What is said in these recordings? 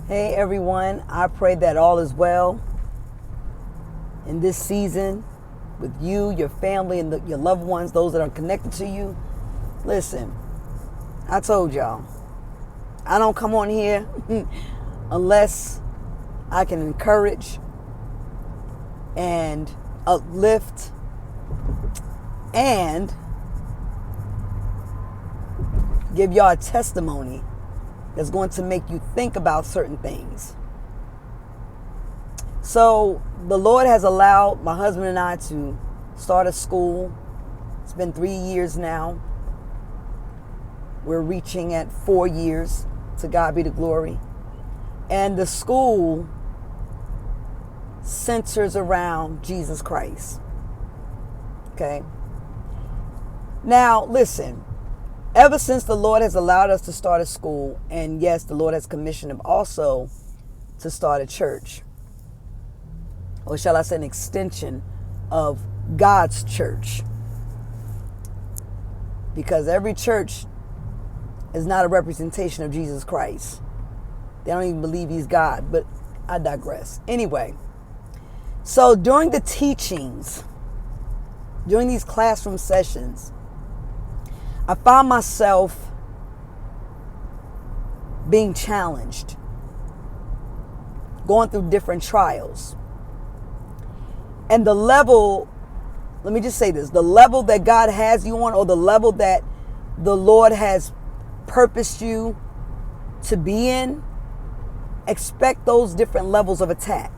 Hey everyone, I pray that all is well in this season with you, your family, and your loved ones, those that are connected to you. Listen, I told y'all, I don't come on here unless I can encourage and uplift and give y'all a testimony that's going to make you think about certain things. So the Lord has allowed my husband and I to start a school. It's been 3 years now. We're reaching at 4 years. To God be the glory. And the school centers around Jesus Christ. Okay. Now, listen. Ever since the Lord has allowed us to start a school, and yes, the Lord has commissioned him also to start a church, or shall I say an extension of God's church, because every church is not a representation of Jesus Christ. They don't even believe he's God, but I digress. Anyway, so during the teachings, during these classroom sessions, I found myself being challenged, going through different trials. And the level, let me just say this, the level that God has you on, or the level that the Lord has purposed you to be in, expect those different levels of attack.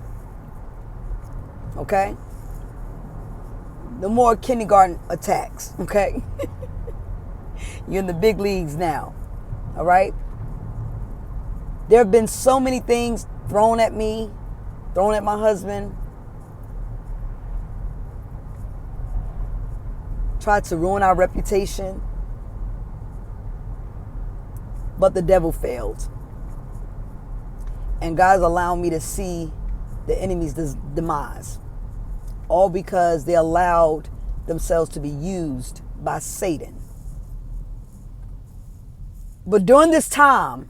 Okay? No more kindergarten attacks, okay? You're in the big leagues now. All right? There have been so many things thrown at me, thrown at my husband. Tried to ruin our reputation. But the devil failed. And God's allowing me to see the enemy's demise. All because they allowed themselves to be used by Satan. But during this time,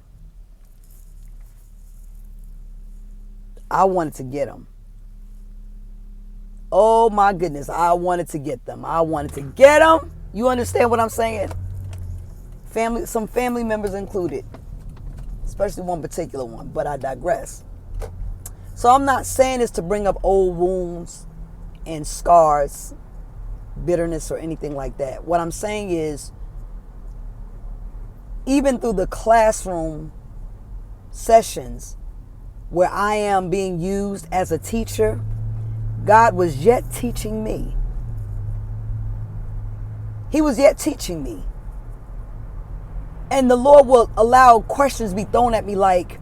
I wanted to get them. Oh my goodness, I wanted to get them. I wanted to get them. You understand what I'm saying? Some family members included, especially one particular one, but I digress. So I'm not saying this to bring up old wounds and scars, bitterness, or anything like that. What I'm saying is, even through the classroom sessions where I am being used as a teacher, God was yet teaching me. He was yet teaching me. And the Lord will allow questions be thrown at me like,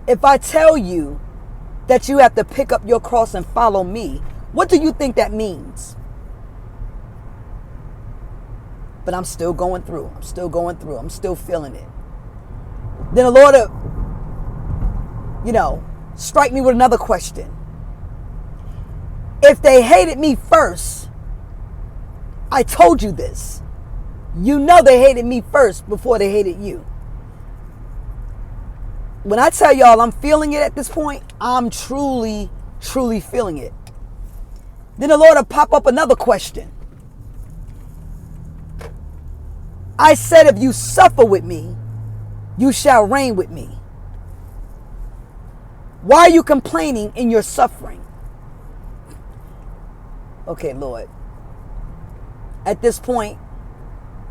if I tell you that you have to pick up your cross and follow me, what do you think that means? But I'm still going through. I'm still going through. I'm still feeling it. Then the Lord, strike me with another question. If they hated me first, I told you this. You know they hated me first before they hated you. When I tell y'all I'm feeling it at this point, I'm truly, truly feeling it. Then the Lord will pop up another question. I said, if you suffer with me, you shall reign with me. Why are you complaining in your suffering? Okay, Lord. At this point,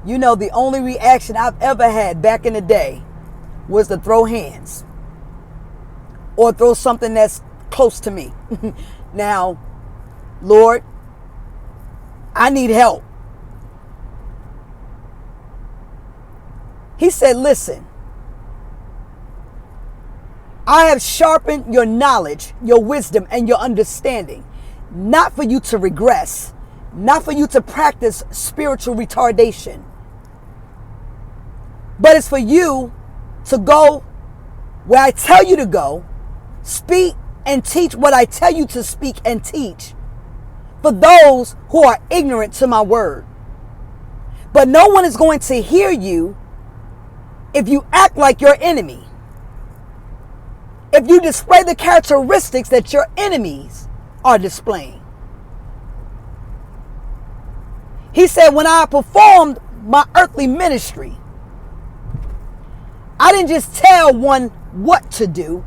the only reaction I've ever had back in the day was to throw hands or throw something that's close to me. Now, Lord, I need help. He said, listen, I have sharpened your knowledge, your wisdom, and your understanding, not for you to regress, not for you to practice spiritual retardation, but it's for you to go where I tell you to go, speak and teach what I tell you to speak and teach, for those who are ignorant to my word. But no one is going to hear you if you act like your enemy. if you display the characteristics that your enemies are displaying. He said, when I performed my earthly ministry, I didn't just tell one what to do,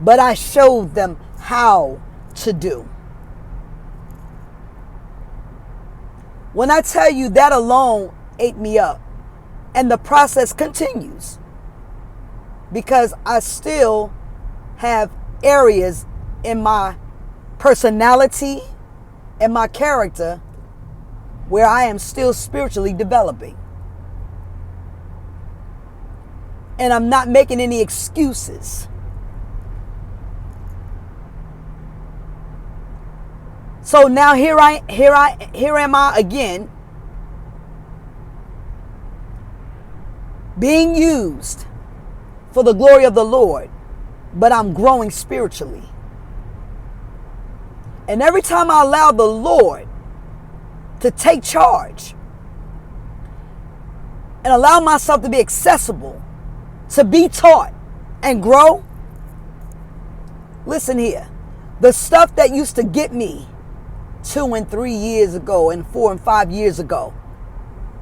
but I showed them how to do. When I tell you, that alone ate me up. And the process continues, because I still have areas in my personality and my character where I am still spiritually developing. And I'm not making any excuses. So now here am I again, being used for the glory of the Lord, but I'm growing spiritually. And every time I allow the Lord to take charge and allow myself to be accessible, to be taught and grow, listen here, the stuff that used to get me 2 and 3 years ago and 4 and 5 years ago,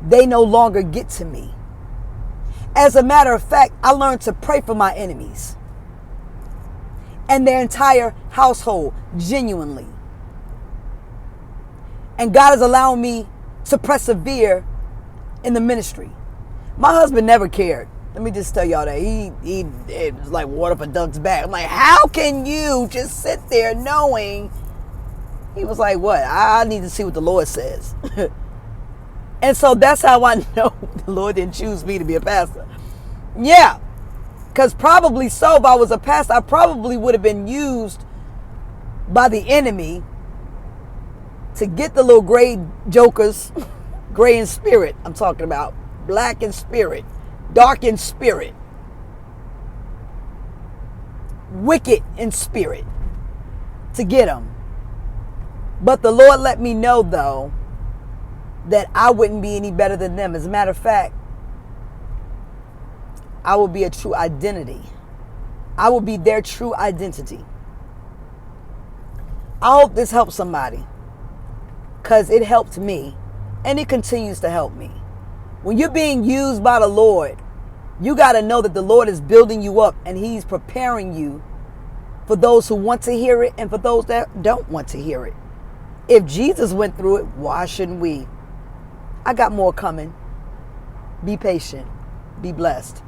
they no longer get to me. As a matter of fact, I learned to pray for my enemies and their entire household genuinely. And God is allowing me to persevere in the ministry. My husband never cared. Let me just tell y'all that. It was like water for duck's back. I'm like, how can you just sit there knowing? He was like, what? I need to see what the Lord says. And so that's how I know the Lord didn't choose me to be a pastor. Yeah. Because probably so, if I was a pastor, I probably would have been used by the enemy to get the little gray jokers, gray in spirit, I'm talking about, black in spirit, dark in spirit, wicked in spirit, to get them. But the Lord let me know, though, that I wouldn't be any better than them. As a matter of fact, I will be a true identity. I will be their true identity. I hope this helps somebody, because it helped me, and it continues to help me. When you're being used by the Lord, you got to know that the Lord is building you up, and He's preparing you for those who want to hear it and for those that don't want to hear it. If Jesus went through it, why shouldn't we? I got more coming. Be patient. Be blessed.